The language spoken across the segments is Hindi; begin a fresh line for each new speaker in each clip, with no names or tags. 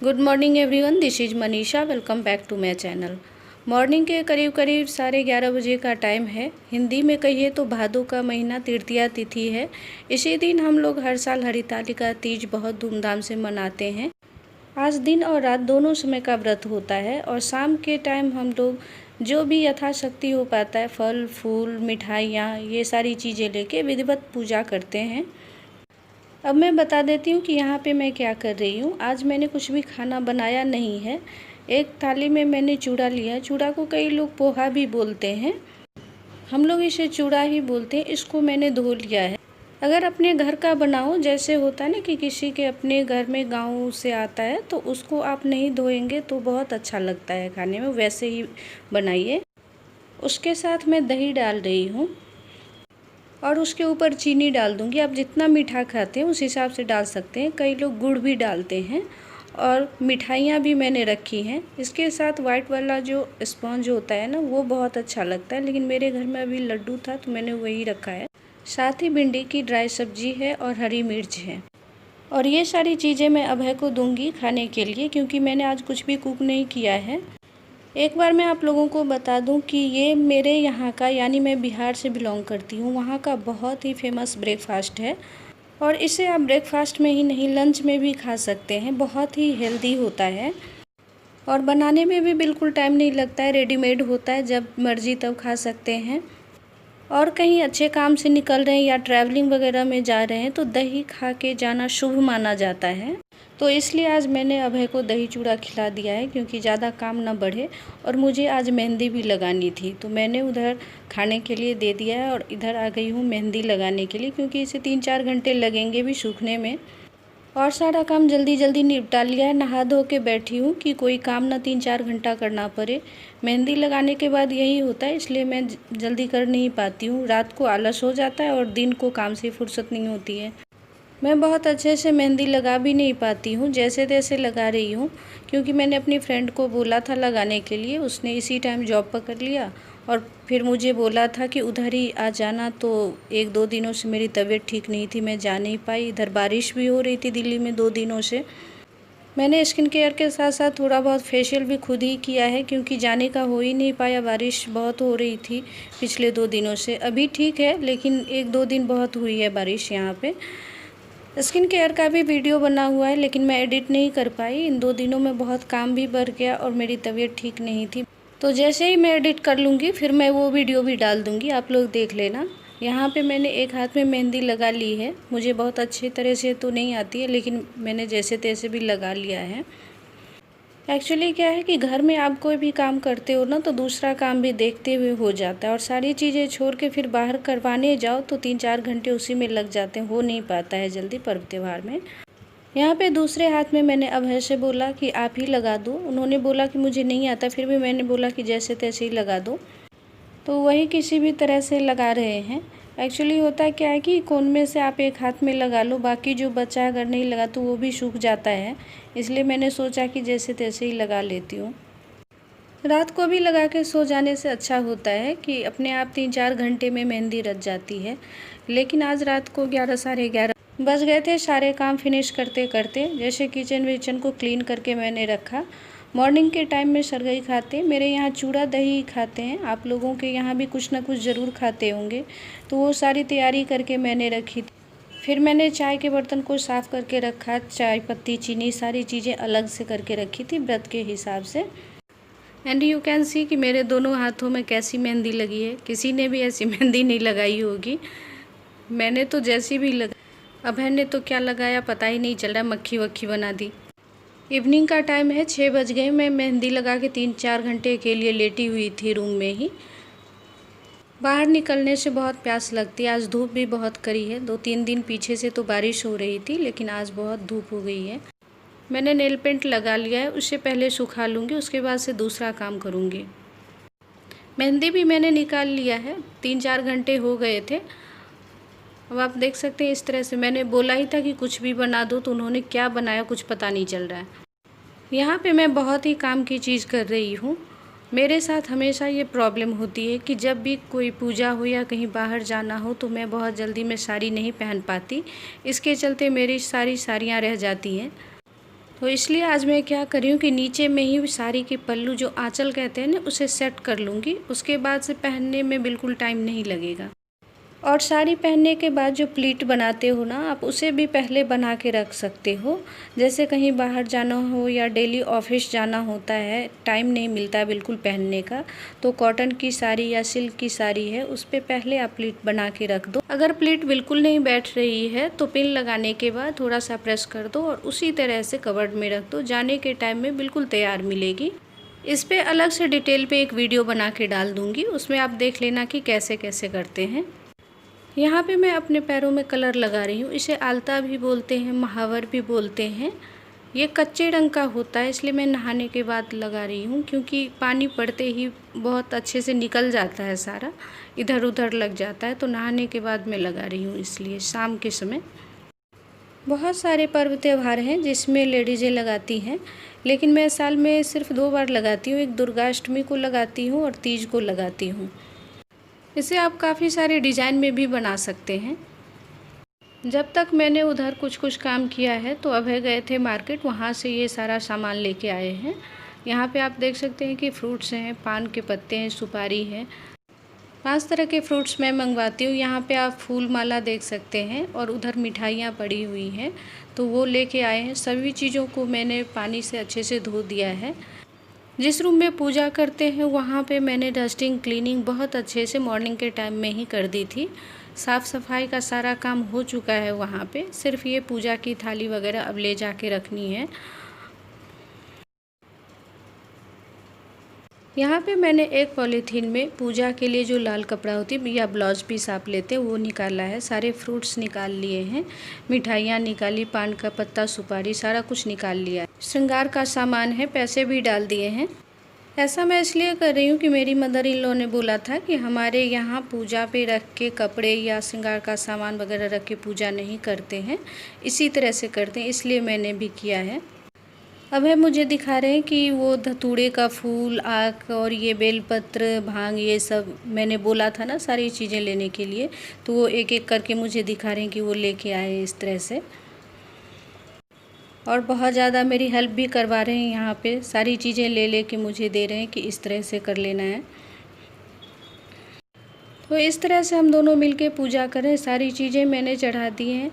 Good morning everyone, this is Manisha. Welcome back to my channel. Morning के करीब करीब 11:30 बजे का टाइम है। हिंदी में कहिए तो भादों का महीना तृतीया तिथि है। इसी दिन हम लोग हर साल हरितालिका तीज बहुत धूमधाम से मनाते हैं। आज दिन और रात दोनों समय का व्रत होता है और शाम के टाइम हम लोग जो भी यथाशक्ति हो पाता है फल फूल मिठाइयाँ ये सारी चीज़ें लेके विधिवत पूजा करते हैं। अब मैं बता देती हूँ कि यहाँ पे मैं क्या कर रही हूँ। आज मैंने कुछ भी खाना बनाया नहीं है। एक थाली में मैंने चूड़ा लिया है। चूड़ा को कई लोग पोहा भी बोलते हैं, हम लोग इसे चूड़ा ही बोलते हैं। इसको मैंने धो लिया है। अगर अपने घर का बनाओ, जैसे होता है ना कि किसी के अपने घर में गाँव से आता है तो उसको आप नहीं धोएंगे तो बहुत अच्छा लगता है खाने में, वैसे ही बनाइए। उसके साथ मैं दही डाल रही हूँ और उसके ऊपर चीनी डाल दूँगी। आप जितना मीठा खाते हैं उस हिसाब से डाल सकते हैं। कई लोग गुड़ भी डालते हैं। और मिठाइयाँ भी मैंने रखी हैं। इसके साथ वाइट वाला जो स्पॉन्ज होता है ना वो बहुत अच्छा लगता है, लेकिन मेरे घर में अभी लड्डू था तो मैंने वही रखा है। साथ ही भिंडी की ड्राई सब्जी है और हरी मिर्च है। और ये सारी चीज़ें मैं अभय को दूँगी खाने के लिए, क्योंकि मैंने आज कुछ भी कुक नहीं किया है। एक बार मैं आप लोगों को बता दूं कि ये मेरे यहाँ का, यानी मैं बिहार से बिलोंग करती हूँ, वहाँ का बहुत ही फेमस ब्रेकफास्ट है। और इसे आप ब्रेकफास्ट में ही नहीं लंच में भी खा सकते हैं। बहुत ही हेल्दी होता है और बनाने में भी बिल्कुल टाइम नहीं लगता है। रेडीमेड होता है, जब मर्ज़ी तब खा सकते हैं। और कहीं अच्छे काम से निकल रहे हैं या ट्रैवलिंग वगैरह में जा रहे हैं तो दही खा के जाना शुभ माना जाता है। तो इसलिए आज मैंने अभय को दही चूड़ा खिला दिया है, क्योंकि ज़्यादा काम ना बढ़े। और मुझे आज मेहंदी भी लगानी थी तो मैंने उधर खाने के लिए दे दिया है और इधर आ गई हूँ मेहंदी लगाने के लिए, क्योंकि इसे 3-4 घंटे लगेंगे भी सूखने में। और सारा काम जल्दी जल्दी निपटा लिया है। नहा धो के बैठी हूँ कि कोई काम ना 3-4 घंटा करना पड़े। मेहंदी लगाने के बाद यही होता है, इसलिए मैं जल्दी कर नहीं पाती हूँ। रात को आलस हो जाता है और दिन को काम से फुर्सत नहीं होती है। मैं बहुत अच्छे से मेहंदी लगा भी नहीं पाती हूँ, जैसे तैसे लगा रही हूँ, क्योंकि मैंने अपनी फ्रेंड को बोला था लगाने के लिए। उसने इसी टाइम जॉब पकड़ लिया और फिर मुझे बोला था कि उधर ही आ जाना। तो 1-2 दिनों से मेरी तबीयत ठीक नहीं थी, मैं जा नहीं पाई। इधर बारिश भी हो रही थी दिल्ली में 2 दिनों से। मैंने स्किन केयर के साथ साथ थोड़ा बहुत फेशियल भी खुद ही किया है, क्योंकि जाने का हो ही नहीं पाया। बारिश बहुत हो रही थी पिछले 2 दिनों से। अभी ठीक है, लेकिन 1-2 दिन बहुत हुई है बारिश यहाँ पे। स्किन केयर का भी वीडियो बना हुआ है, लेकिन मैं एडिट नहीं कर पाई। इन 2 दिनों में बहुत काम भी बढ़ गया और मेरी तबीयत ठीक नहीं थी। तो जैसे ही मैं एडिट कर लूँगी फिर मैं वो वीडियो भी डाल दूँगी, आप लोग देख लेना। यहाँ पे मैंने एक हाथ में मेहंदी लगा ली है। मुझे बहुत अच्छी तरह से तो नहीं आती है, लेकिन मैंने जैसे तैसे भी लगा लिया है। एक्चुअली क्या है कि घर में आप कोई भी काम करते हो ना तो दूसरा काम भी देखते हुए हो जाता है, और सारी चीज़ें छोड़ के फिर बाहर करवाने जाओ तो 3-4 घंटे उसी में लग जाते हैं। हो नहीं पाता है जल्दी पर्व त्योहार में। यहाँ पे दूसरे हाथ में मैंने अभय से बोला कि आप ही लगा दो। उन्होंने बोला कि मुझे नहीं आता, फिर भी मैंने बोला कि जैसे तैसे ही लगा दो। तो वही किसी भी तरह से लगा रहे हैं। एक्चुअली होता क्या है कि कोन में से आप एक हाथ में लगा लो, बाकी जो बचा अगर नहीं लगा तो वो भी सूख जाता है। इसलिए मैंने सोचा कि जैसे तैसे ही लगा लेती हूँ। रात को भी लगा के सो जाने से अच्छा होता है कि अपने आप 3-4 घंटे में मेहंदी रच जाती है। लेकिन आज रात को 11 साढ़े 11 बज गए थे सारे काम फिनिश करते करते। जैसे किचन विचन को क्लीन करके मैंने रखा। मॉर्निंग के टाइम में सरगई खाते हैं, मेरे यहाँ चूड़ा दही खाते हैं। आप लोगों के यहाँ भी कुछ ना कुछ ज़रूर खाते होंगे। तो वो सारी तैयारी करके मैंने रखी थी। फिर मैंने चाय के बर्तन को साफ़ करके रखा। चाय पत्ती चीनी सारी चीज़ें अलग से करके रखी थी व्रत के हिसाब से। एंड यू कैन सी कि मेरे दोनों हाथों में कैसी मेहंदी लगी है। किसी ने भी ऐसी मेहंदी नहीं लगाई होगी। मैंने तो जैसी भी अभय ने तो क्या लगाया पता ही नहीं चल रहा, मक्खी वक्खी बना दी। इवनिंग का टाइम है, 6 बज गए। मैं मेहंदी लगा के 3-4 घंटे के लिए लेटी हुई थी रूम में ही। बाहर निकलने से बहुत प्यास लगती है। आज धूप भी बहुत कड़ी है। 2-3 दिन पीछे से तो बारिश हो रही थी, लेकिन आज बहुत धूप हो गई है। मैंने नेल पेंट लगा लिया है, उससे पहले सुखा लूँगी, उसके बाद से दूसरा काम करूँगी। मेहंदी भी मैंने निकाल लिया है, 3-4 घंटे हो गए थे। अब आप देख सकते हैं इस तरह से। मैंने बोला ही था कि कुछ भी बना दो, तो उन्होंने क्या बनाया कुछ पता नहीं चल रहा है। यहाँ पे मैं बहुत ही काम की चीज़ कर रही हूँ। मेरे साथ हमेशा ये प्रॉब्लम होती है कि जब भी कोई पूजा हो या कहीं बाहर जाना हो तो मैं बहुत जल्दी में साड़ी नहीं पहन पाती। इसके चलते मेरी सारी साड़ियाँ रह जाती हैं। तो इसलिए आज मैं क्या कर रही हूँ कि नीचे में ही साड़ी के पल्लू जो आंचल कहते हैं ना, उसे सेट कर लूँगी। उसके बाद से पहनने में बिल्कुल टाइम नहीं लगेगा। और साड़ी पहनने के बाद जो प्लीट बनाते हो ना, आप उसे भी पहले बना के रख सकते हो। जैसे कहीं बाहर जाना हो या डेली ऑफिस जाना होता है, टाइम नहीं मिलता बिल्कुल पहनने का, तो कॉटन की साड़ी या सिल्क की साड़ी है, उस पर पहले आप प्लीट बना के रख दो। अगर प्लीट बिल्कुल नहीं बैठ रही है तो पिन लगाने के बाद थोड़ा सा प्रेस कर दो और उसी तरह से कवर्ड में रख दो। जाने के टाइम में बिल्कुल तैयार मिलेगी। इस पर अलग से डिटेल पे एक वीडियो बना के डाल दूँगी, उसमें आप देख लेना कि कैसे कैसे करते हैं। यहाँ पे मैं अपने पैरों में कलर लगा रही हूँ। इसे आलता भी बोलते हैं, महावर भी बोलते हैं। ये कच्चे रंग का होता है, इसलिए मैं नहाने के बाद लगा रही हूँ, क्योंकि पानी पड़ते ही बहुत अच्छे से निकल जाता है, सारा इधर उधर लग जाता है। तो नहाने के बाद मैं लगा रही हूँ, इसलिए शाम के समय। बहुत सारे पर्व त्यौहार हैं जिसमें लेडीज़ें लगाती हैं, लेकिन मैं साल में सिर्फ 2 बार लगाती हूँ। एक दुर्गाष्टमी को लगाती हूँ और तीज को लगाती हूँ। इसे आप काफ़ी सारे डिज़ाइन में भी बना सकते हैं। जब तक मैंने उधर कुछ काम किया है तो अभय गए थे मार्केट, वहाँ से ये सारा सामान लेके आए हैं। यहाँ पे आप देख सकते हैं कि फ्रूट्स हैं, पान के पत्ते हैं, सुपारी है। 5 तरह के फ्रूट्स मैं मंगवाती हूँ। यहाँ पे आप फूल माला देख सकते हैं और उधर मिठाइयाँ पड़ी हुई हैं, तो वो लेके आए हैं। सभी चीज़ों को मैंने पानी से अच्छे से धो दिया है। जिस रूम में पूजा करते हैं वहाँ पे मैंने डस्टिंग क्लीनिंग बहुत अच्छे से मॉर्निंग के टाइम में ही कर दी थी। साफ़ सफाई का सारा काम हो चुका है वहाँ पे। सिर्फ ये पूजा की थाली वगैरह अब ले जाके रखनी है। यहाँ पे मैंने एक पॉलीथीन में पूजा के लिए जो लाल कपड़ा होती है या ब्लाउज पीस आप लेते हैं वो निकाला है। सारे फ्रूट्स निकाल लिए हैं, मिठाइयाँ निकाली, पान का पत्ता, सुपारी, सारा कुछ निकाल लिया है। श्रृंगार का सामान है, पैसे भी डाल दिए हैं। ऐसा मैं इसलिए कर रही हूँ कि मेरी मदर इन लॉ ने बोला था कि हमारे यहाँ पूजा पे रख के कपड़े या श्रृंगार का सामान वगैरह रख के पूजा नहीं करते हैं, इसी तरह से करते हैं, इसलिए मैंने भी किया है। अब है मुझे दिखा रहे हैं कि वो धतूरे का फूल, आक और ये बेलपत्र, भांग, ये सब मैंने बोला था ना सारी चीज़ें लेने के लिए, तो वो एक एक करके मुझे दिखा रहे हैं कि वो लेके आए इस तरह से। और बहुत ज़्यादा मेरी हेल्प भी करवा रहे हैं। यहाँ पे सारी चीज़ें ले ले के मुझे दे रहे हैं कि इस तरह से कर लेना है। तो इस तरह से हम दोनों मिलके पूजा करें। सारी चीज़ें मैंने चढ़ा दी हैं।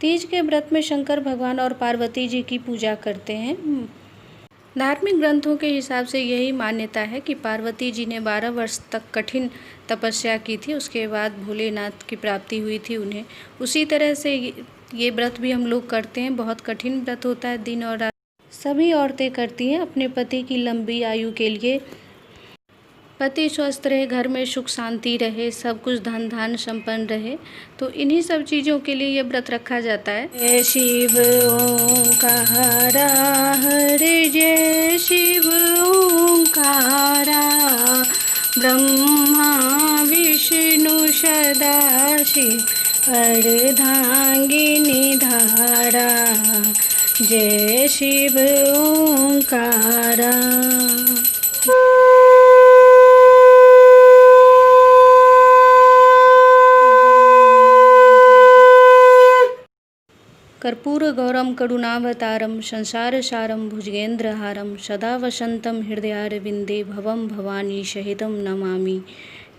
तीज के व्रत में शंकर भगवान और पार्वती जी की पूजा करते हैं। धार्मिक ग्रंथों के हिसाब से यही मान्यता है कि पार्वती जी ने 12 वर्ष तक कठिन तपस्या की थी, उसके बाद भोलेनाथ की प्राप्ति हुई थी उन्हें। उसी तरह से ये व्रत भी हम लोग करते हैं। बहुत कठिन व्रत होता है, दिन और रात सभी औरतें करती हैं अपने पति की लंबी आयु के लिए। पति स्वस्थ रहे, घर में सुख शांति रहे, सब कुछ धन धान संपन्न रहे, तो इन्हीं सब चीज़ों के लिए ये व्रत रखा जाता है। जय शिव ओंकारा, हरे जय शिव ओंकारा, ब्रह्मा विष्णु सदाशिव अर्धांगिनी धारा, जय शिव ओंकारा। कर्पूरगौरम करुणावतारम संसारसारम भुजगेन्द्रहारम सदा वसंतम हृदयारविंदे भवम भवानी सहितम नमामि।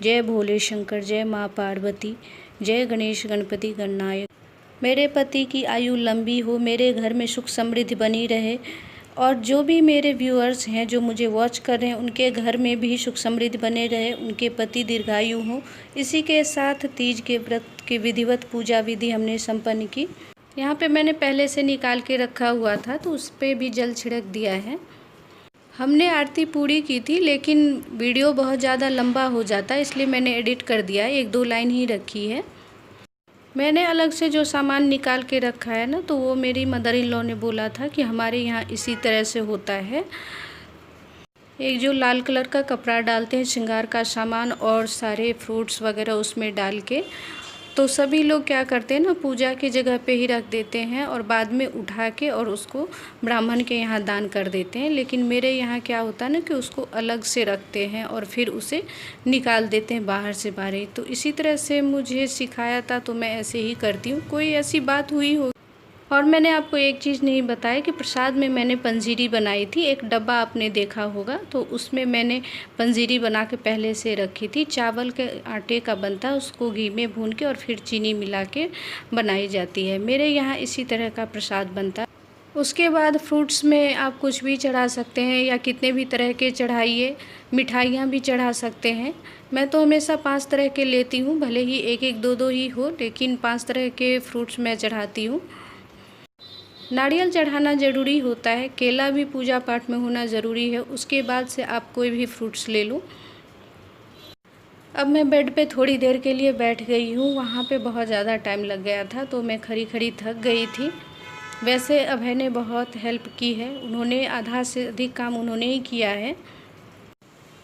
जय भोले शंकर, जय माँ पार्वती, जय गणेश गणपति गणनायक। मेरे पति की आयु लंबी हो, मेरे घर में सुख समृद्धि बनी रहे, और जो भी मेरे व्यूअर्स हैं जो मुझे वॉच कर रहे हैं उनके घर में भी सुख समृद्धि बने रहे, उनके पति दीर्घायु हों। इसी के साथ तीज के व्रत की विधिवत पूजा विधि हमने संपन्न की। यहाँ पे मैंने पहले से निकाल के रखा हुआ था, तो उस पर भी जल छिड़क दिया है। हमने आरती पूरी की थी, लेकिन वीडियो बहुत ज़्यादा लंबा हो जाता है, इसलिए मैंने एडिट कर दिया है, 1-2 लाइन ही रखी है। मैंने अलग से जो सामान निकाल के रखा है ना, तो वो मेरी मदर इन लॉ ने बोला था कि हमारे यहाँ इसी तरह से होता है। एक जो लाल कलर का कपड़ा डालते हैं श्रृंगार का सामान और सारे फ्रूट्स वगैरह उसमें डाल के, तो सभी लोग क्या करते हैं ना, पूजा की जगह पे ही रख देते हैं और बाद में उठा के और उसको ब्राह्मण के यहाँ दान कर देते हैं। लेकिन मेरे यहाँ क्या होता है ना कि उसको अलग से रखते हैं और फिर उसे निकाल देते हैं बाहर से बाहर ही। तो इसी तरह से मुझे सिखाया था, तो मैं ऐसे ही करती हूँ। कोई ऐसी बात हुई हो और मैंने आपको एक चीज़ नहीं बताया कि प्रसाद में मैंने पंजीरी बनाई थी। एक डब्बा आपने देखा होगा, तो उसमें मैंने पंजीरी बना के पहले से रखी थी। चावल के आटे का बनता है, उसको घी में भून के और फिर चीनी मिला के बनाई जाती है। मेरे यहाँ इसी तरह का प्रसाद बनता है। उसके बाद फ्रूट्स में आप कुछ भी चढ़ा सकते हैं या कितने भी तरह के चढ़ाइए, मिठाइयाँ भी चढ़ा सकते हैं। मैं तो हमेशा 5 तरह के लेती हूँ, भले ही 1-1 2-2 ही हो, लेकिन 5 तरह के फ्रूट्स मैं चढ़ाती हूँ। नारियल चढ़ाना ज़रूरी होता है, केला भी पूजा पाठ में होना ज़रूरी है। उसके बाद से आप कोई भी फ्रूट्स ले लो। अब मैं बेड पे थोड़ी देर के लिए बैठ गई हूँ। वहाँ पे बहुत ज़्यादा टाइम लग गया था, तो मैं खड़ी खड़ी थक गई थी। वैसे अभय ने बहुत हेल्प की है, उन्होंने आधा से अधिक काम उन्होंने ही किया है।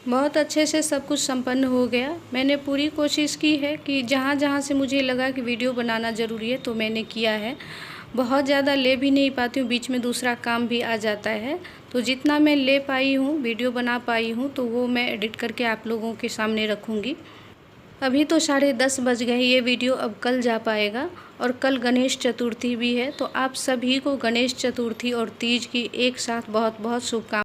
बहुत अच्छे से सब कुछ संपन्न हो गया। मैंने पूरी कोशिश की है कि जहाँ जहाँ से मुझे लगा कि वीडियो बनाना ज़रूरी है तो मैंने किया है। बहुत ज़्यादा ले भी नहीं पाती हूँ, बीच में दूसरा काम भी आ जाता है। तो जितना मैं ले पाई हूँ, वीडियो बना पाई हूँ, तो वो मैं एडिट करके आप लोगों के सामने रखूँगी। अभी तो 10:30 बज गए, ये वीडियो अब कल जा पाएगा। और कल गणेश चतुर्थी भी है, तो आप सभी को गणेश चतुर्थी और तीज की एक साथ बहुत बहुत शुभकामनाएं।